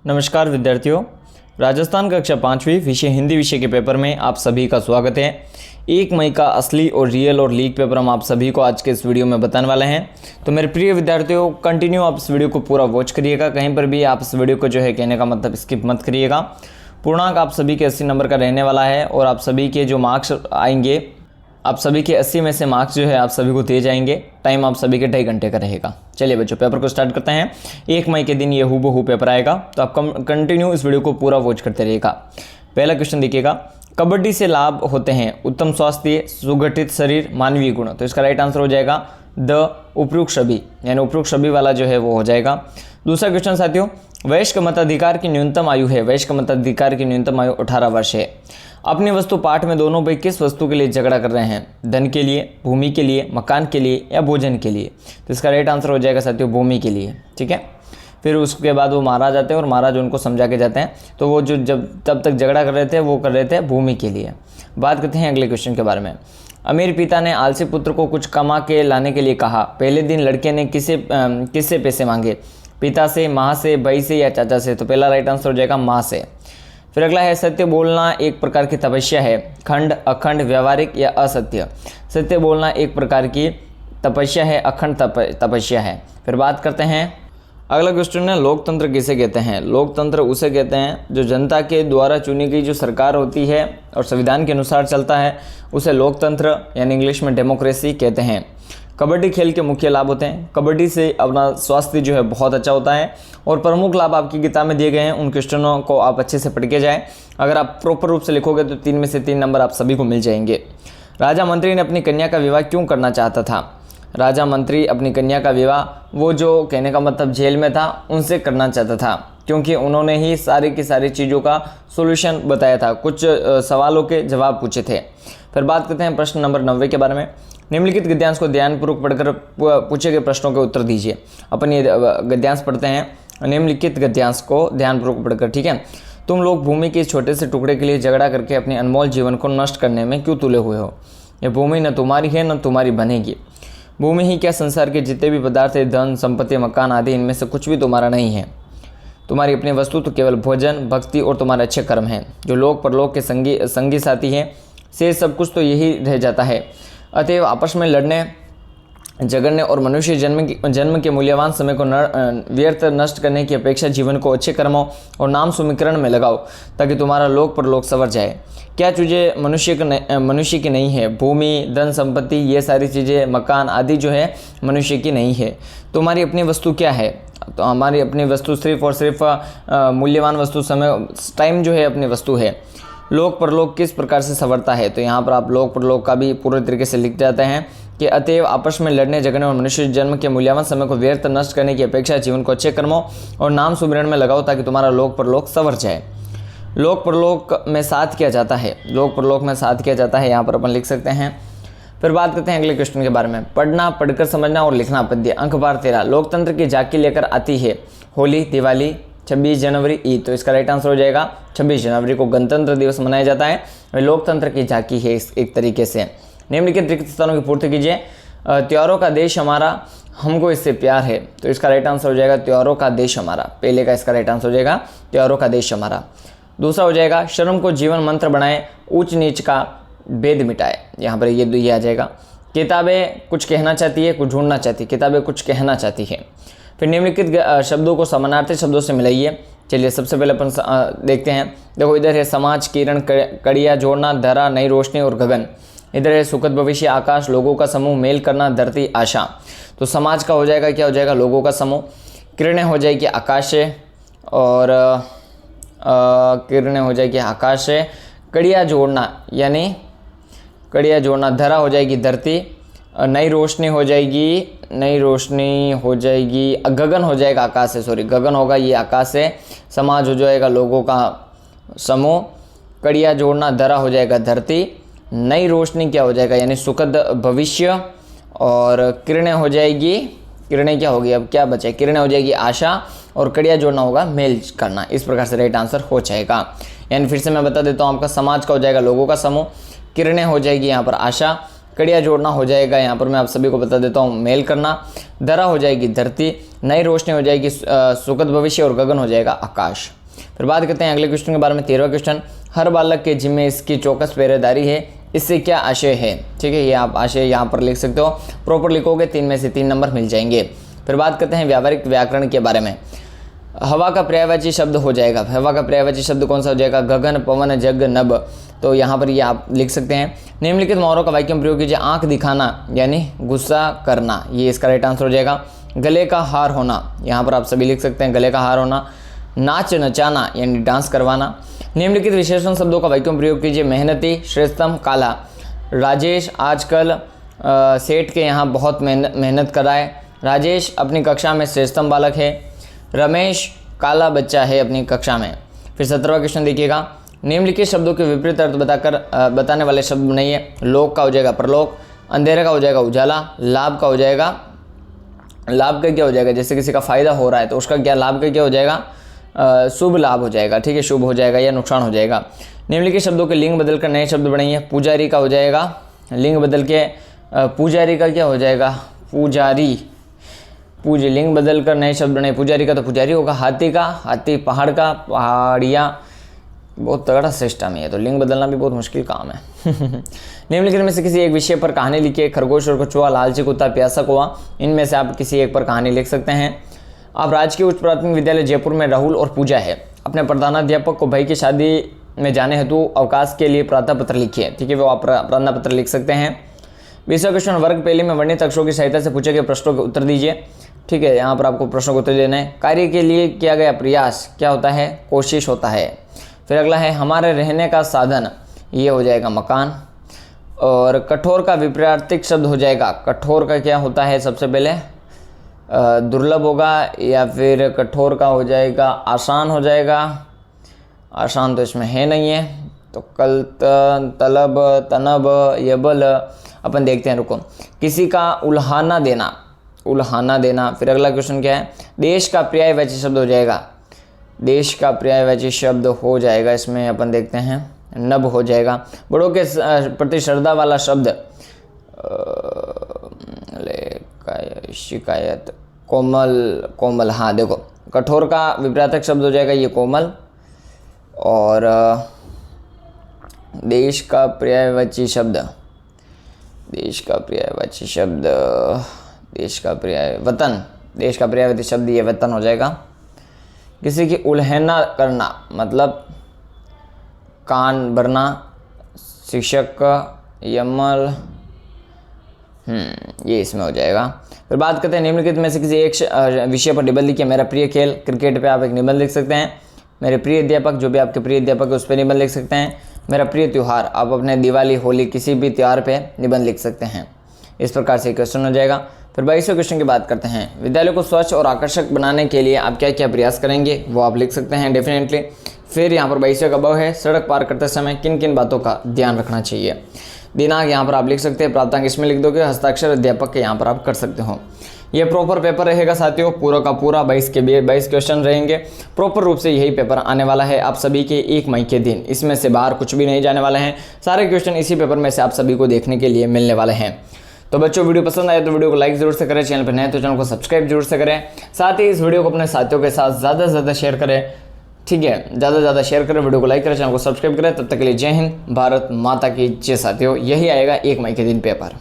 नमस्कार विद्यार्थियों, राजस्थान कक्षा 5वीं विषय हिंदी विषय के पेपर में आप सभी का स्वागत है। 1 मई का असली और रियल और लीक पेपर हम आप सभी को आज के इस वीडियो में बताने वाले हैं। तो मेरे प्रिय विद्यार्थियों, कंटिन्यू आप इस वीडियो को पूरा वॉच करिएगा। कहीं पर भी आप इस वीडियो को जो है कहने का मतलब स्किप मत करिएगा। पूर्णांक आप सभी के 80 नंबर का रहने वाला है और आप सभी के जो मार्क्स आएंगे, आप सभी के 80 में से मार्क्स जो है आप सभी को दिए जाएंगे। टाइम आप सभी के 2.5 घंटे का रहेगा। चलिए बच्चों, पेपर को स्टार्ट करते हैं। 1 मई के दिन ये हूबहू पेपर आएगा, तो आप कंटिन्यू इस वीडियो को पूरा वॉच करते रहिएगा। पहला क्वेश्चन देखिएगा, कबड्डी से लाभ होते हैं उत्तम स्वास्थ्य, सुगठित शरीर, मानवीय गुण। तो इसका राइट आंसर हो जाएगा द उपयुक्त सभी, यानी उपयुक्त सभी वाला जो है वो हो जाएगा। दूसरा क्वेश्चन साथियों, वयस्क मताधिकार की न्यूनतम आयु है। वयस्क मताधिकार की न्यूनतम आयु 18 वर्ष है। अपनी वस्तु पाठ में दोनों भाई किस वस्तु के लिए झगड़ा कर रहे हैं? धन के लिए, भूमि के लिए, मकान के लिए या भोजन के लिए? तो इसका राइट आंसर हो जाएगा साथियों भूमि के लिए। ठीक है, फिर उसके बाद वो महाराज आते हैं और महाराज उनको समझा के जाते हैं। तो वो जो जब तब तक झगड़ा कर रहे थे वो कर रहे थे भूमि के लिए। बात करते हैं अगले क्वेश्चन के बारे में। अमीर पिता ने आलसी पुत्र को कुछ कमा के लाने के लिए कहा। पहले दिन लड़के ने किससे पैसे मांगे? पिता से, माँ से, भाई से या चाचा से? तो पहला राइट आंसर हो जाएगा माँ से। फिर अगला है, सत्य बोलना एक प्रकार की तपस्या है। खंड, अखंड, व्यावहारिक या असत्य? सत्य बोलना एक प्रकार की तपस्या है, अखंड तपस्या है। फिर बात करते हैं अगला क्वेश्चन है, लोकतंत्र किसे कहते हैं? लोकतंत्र उसे कहते हैं जो जनता के द्वारा चुनी गई जो सरकार होती है और संविधान के अनुसार चलता है, उसे लोकतंत्र यानी इंग्लिश में डेमोक्रेसी कहते हैं। कबड्डी खेल के मुख्य लाभ होते हैं। कबड्डी से अपना स्वास्थ्य जो है बहुत अच्छा होता है और प्रमुख लाभ आपकी किताब में दिए गए हैं। उन क्वेश्चनों को आप अच्छे से पढ़ के जाएं। अगर आप प्रॉपर रूप से लिखोगे तो 3 में से 3 नंबर आप सभी को मिल जाएंगे। राजा मंत्री ने अपनी कन्या का विवाह क्यों करना चाहता था? राजा मंत्री अपनी कन्या का विवाह वो जो कहने का मतलब जेल में था उनसे करना चाहता था, क्योंकि उन्होंने ही सारी की सारी चीज़ों का सोल्यूशन बताया था, कुछ सवालों के जवाब पूछे थे। फिर बात करते हैं प्रश्न नंबर 90 के बारे में। निम्नलिखित गद्यांश को ध्यानपूर्वक पढ़कर पूछे गए प्रश्नों के उत्तर दीजिए। अपन ये गद्यांश पढ़ते हैं, निम्नलिखित गद्यांश को ध्यानपूर्वक पढ़कर। ठीक है, तुम लोग भूमि के छोटे से टुकड़े के लिए झगड़ा करके अपने अनमोल जीवन को नष्ट करने में क्यों तुले हुए हो? ये भूमि न तुम्हारी है न तुम्हारी बनेगी। भूमि ही क्या, संसार के जितने भी पदार्थ है, धन, संपत्ति, मकान आदि, इनमें से कुछ भी तुम्हारा नहीं है। तुम्हारी अपनी वस्तु तो केवल भोजन, भक्ति और तुम्हारे अच्छे कर्म हैं, जो लोक परलोक के संगी साथी हैं। से सब कुछ तो यही रह जाता है। अतएव आपस में लड़ने, झगड़ने और मनुष्य जन्म के मूल्यवान समय को व्यर्थ नष्ट करने की अपेक्षा जीवन को अच्छे कर्मों और नाम सुमिकरण में लगाओ, ताकि तुम्हारा लोक परलोक संवर जाए। क्या चीज़ें मनुष्य की नहीं है? भूमि, धन, संपत्ति, ये सारी चीज़ें, मकान आदि जो है मनुष्य की नहीं है। तुम्हारी अपनी वस्तु क्या है? तो हमारी अपनी वस्तु सिर्फ और सिर्फ मूल्यवान वस्तु, समय, टाइम जो है अपनी वस्तु है। लोक परलोक किस प्रकार से संवरता है? तो यहाँ पर आप लोक परलोक का भी पूरे तरीके से लिख जाते हैं कि अतएव आपस में लड़ने, झगड़ने और मनुष्य जन्म के मूल्यवान समय को व्यर्थ नष्ट करने की अपेक्षा जीवन को अच्छे कर्मों और नाम सुमिरन में लगाओ, ताकि तुम्हारा लोक परलोक संवर जाए। लोक परलोक में साथ किया जाता है। लोक परलोक में साथ किया जाता है, यहाँ पर अपन लिख सकते हैं। फिर बात करते हैं अगले क्वेश्चन के बारे में। पढ़ना, पढ़कर समझना और लिखना पद्य। अंक 13, लोकतंत्र की झांकी लेकर आती है होली, दिवाली, 26 जनवरी, ईद। तो इसका राइट आंसर हो जाएगा 26 जनवरी को गणतंत्र दिवस मनाया जाता है। लोकतंत्र की झांकी है एक तरीके से। निम्नलिखित रिक्त स्थानों की पूर्ति कीजिए। त्योहारों का देश हमारा, हमको इससे प्यार है। तो इसका राइट आंसर हो जाएगा त्योहारों का देश हमारा। पहले का इसका राइट आंसर हो जाएगा त्योहारों का देश हमारा। दूसरा हो जाएगा शर्म को जीवन मंत्र बनाए, ऊंच नीच का भेद मिटाए। यहाँ पर ये आ जाएगा। किताबें कुछ कहना चाहती है, कुछ ढूंढना चाहती है। किताबें कुछ कहना चाहती है। फिर निम्नलिखित शब्दों को समानार्थी शब्दों से मिलाइए। चलिए सबसे पहले अपन देखते हैं। देखो, इधर है समाज, किरण, कड़िया जोड़ना, धरा, नई रोशनी और गगन। इधर है सुखद भविष्य, आकाश, लोगों का समूह, मेल करना, धरती, आशा। तो समाज का हो जाएगा, क्या हो जाएगा? लोगों का समूह। किरणें हो जाएगी आकाश से, और किरणें हो जाएगी आकाश से। कड़िया जोड़ना यानी कड़िया जोड़ना, धरा हो जाएगी धरती, नई रोशनी हो जाएगी गगन हो जाएगा आकाश से, सॉरी गगन होगा ये आकाश से। समाज हो जाएगा लोगों का समूह। कड़िया जोड़ना, धरा हो जाएगा धरती, नई रोशनी क्या हो जाएगा यानी सुखद भविष्य, और किरणें हो जाएगी, किरणें क्या होगी, अब क्या बचे? किरणें हो जाएगी आशा, और कड़िया जोड़ना होगा मेल करना। इस प्रकार से राइट आंसर हो जाएगा। यानी फिर से मैं बता देता हूँ, आपका समाज का हो जाएगा लोगों का समूह, किरणें हो जाएगी यहाँ पर आशा, कड़िया जोड़ना हो जाएगा, यहाँ पर मैं आप सभी को बता देता हूँ मेल करना। धरा हो जाएगी धरती, नई रोशनी हो जाएगी सुखद भविष्य, और गगन हो जाएगा आकाश। फिर बात करते हैं अगले क्वेश्चन के बारे में। 13वां क्वेश्चन, हर बालक के जिम्मे इसकी चौकस पहरेदारी है, इससे क्या आशय है। ठीक है, ये आप आशय यहाँ पर लिख सकते हो, प्रॉपर लिखोगे 3 में से 3 नंबर मिल जाएंगे। फिर बात करते हैं व्यावहारिक व्याकरण के बारे में। हवा का पर्यायवाची शब्द हो जाएगा, हवा का पर्यायवाची शब्द कौन सा हो जाएगा, गगन, पवन, जग, नभ। तो यहाँ पर ये आप लिख सकते हैं। निम्नलिखित मुहावरों का वाक्य में प्रयोग कीजिए। आंख दिखाना यानी गुस्सा करना, ये इसका राइट आंसर हो जाएगा। गले का हार होना, यहाँ पर आप सभी लिख सकते हैं, गले का हार होना। नाच नचाना यानी डांस करवाना। निम्नलिखित विशेषण शब्दों का वाक्यों में प्रयोग कीजिए। मेहनती, श्रेष्ठतम, काला। राजेश आजकल सेठ के यहाँ बहुत मेहनत कर रहा है। राजेश अपनी कक्षा में श्रेष्ठतम बालक है। रमेश काला बच्चा है अपनी कक्षा में। फिर 17वां क्वेश्चन देखिएगा। निम्नलिखित शब्दों के विपरीत अर्थ बताने वाले शब्द नहीं है। लोक का हो जाएगा परलोक, अंधेरे का हो जाएगा उजाला, लाभ का हो जाएगा, लाभ का क्या हो जाएगा, जैसे किसी का फायदा हो रहा है तो उसका क्या लाभ का क्या हो जाएगा, शुभ लाभ हो जाएगा। ठीक है, शुभ हो जाएगा या नुकसान हो जाएगा। निम्नलिखित शब्दों के लिंग बदलकर नए शब्द बनाइए। पुजारी का हो जाएगा, लिंग बदल के पुजारी का क्या हो जाएगा, पुजारी। लिंग बदल कर नए शब्द बनाए। पुजारी का तो पुजारी होगा। हाथी का हाथी, पहाड़ का पहाड़िया। बहुत तगड़ा सिस्टम है, तो लिंग बदलना भी बहुत मुश्किल काम है। निम्नलिखित में से किसी एक विषय पर कहानी लिखिए। खरगोश और कछुआ, लालची कुत्ता, प्यासा कौवा। इनमें से आप किसी एक पर कहानी लिख सकते हैं। अब राजकीय उच्च प्राथमिक विद्यालय जयपुर में राहुल और पूजा है। अपने प्रधानाध्यापक को भाई की शादी में जाने हेतु अवकाश के लिए प्रार्थना पत्र लिखिए। ठीक है, वो आप प्रार्थना पत्र लिख सकते हैं। 20वां क्वेश्चन, वर्ग पहले में वर्णित अक्षरों की सहायता से पूछे गए प्रश्नों के उत्तर दीजिए। ठीक है, यहाँ पर आपको प्रश्नों का उत्तर देना है। कार्य के लिए किया गया प्रयास क्या होता है, कोशिश होता है। फिर अगला है हमारे रहने का साधन, ये हो जाएगा मकान। और कठोर का विपरीतार्थक शब्द हो जाएगा, कठोर का क्या होता है, सबसे पहले दुर्लभ होगा, या फिर कठोर का हो जाएगा आसान हो जाएगा। आसान तो इसमें है नहीं है, तो कल तलब, तनब, यबल अपन देखते हैं, रुको। किसी का उल्हाना देना, उल्हाना देना। फिर अगला क्वेश्चन क्या है, देश का पर्यायवाची शब्द हो जाएगा, देश का पर्यायवाची शब्द हो जाएगा, इसमें अपन देखते हैं नभ हो जाएगा। बड़ों के प्रति श्रद्धा वाला शब्द शिकायत, कोमल, कोमल। हाँ देखो, कठोर का विपरीतार्थक शब्द हो जाएगा ये कोमल। और देश का पर्यायवाची शब्द, देश का पर्यायवाची शब्द, देश का पर्याय वतन, देश का पर्यायवाची शब्द ये वतन हो जाएगा। किसी की उल्हेना करना मतलब कान भरना। शिक्षक का यमल, ये इसमें हो जाएगा। फिर बात करते हैं निम्नलिखित में से किसी एक विषय पर निबंध लिखिए। मेरा प्रिय खेल, क्रिकेट पे आप एक निबंध लिख सकते हैं। मेरे प्रिय अध्यापक, जो भी आपके प्रिय अध्यापक है उस पर निबंध लिख सकते हैं। मेरा प्रिय त्यौहार, आप अपने दिवाली, होली, किसी भी त्यौहार पे निबंध लिख सकते हैं। इस प्रकार से क्वेश्चन हो जाएगा। फिर 22वें क्वेश्चन की बात करते हैं। विद्यालय को स्वच्छ और आकर्षक बनाने के लिए आप क्या क्या प्रयास करेंगे, वो आप लिख सकते हैं डेफिनेटली। फिर यहाँ पर 22वें का ब है, सड़क पार करते समय किन किन बातों का ध्यान रखना चाहिए। दिनांक यहाँ पर आप लिख सकते हैं, प्राप्तांक इसमें लिख दोगे, हस्ताक्षर अध्यापक के यहाँ पर आप कर सकते हो। ये प्रॉपर पेपर रहेगा साथियों, पूरा का पूरा 22 के 22 क्वेश्चन रहेंगे। प्रॉपर रूप से यही पेपर आने वाला है आप सभी के 1 मई के दिन। इसमें से बाहर कुछ भी नहीं जाने वाले हैं, सारे क्वेश्चन इसी पेपर में से आप सभी को देखने के लिए मिलने वाले हैं। तो बच्चों, वीडियो पसंद आए तो वीडियो को लाइक जरूर से करें, चैनल पर नए तो चैनल को सब्सक्राइब जरूर से करें। साथ ही इस वीडियो को अपने साथियों के साथ ज़्यादा से ज़्यादा शेयर करें। ठीक है, ज़्यादा से ज़्यादा शेयर करें, वीडियो को लाइक करें, चैनल को सब्सक्राइब करें। तब तक के लिए जय हिंद, भारत माता की जय। साथियों, यही आएगा 1 मई के दिन पेपर।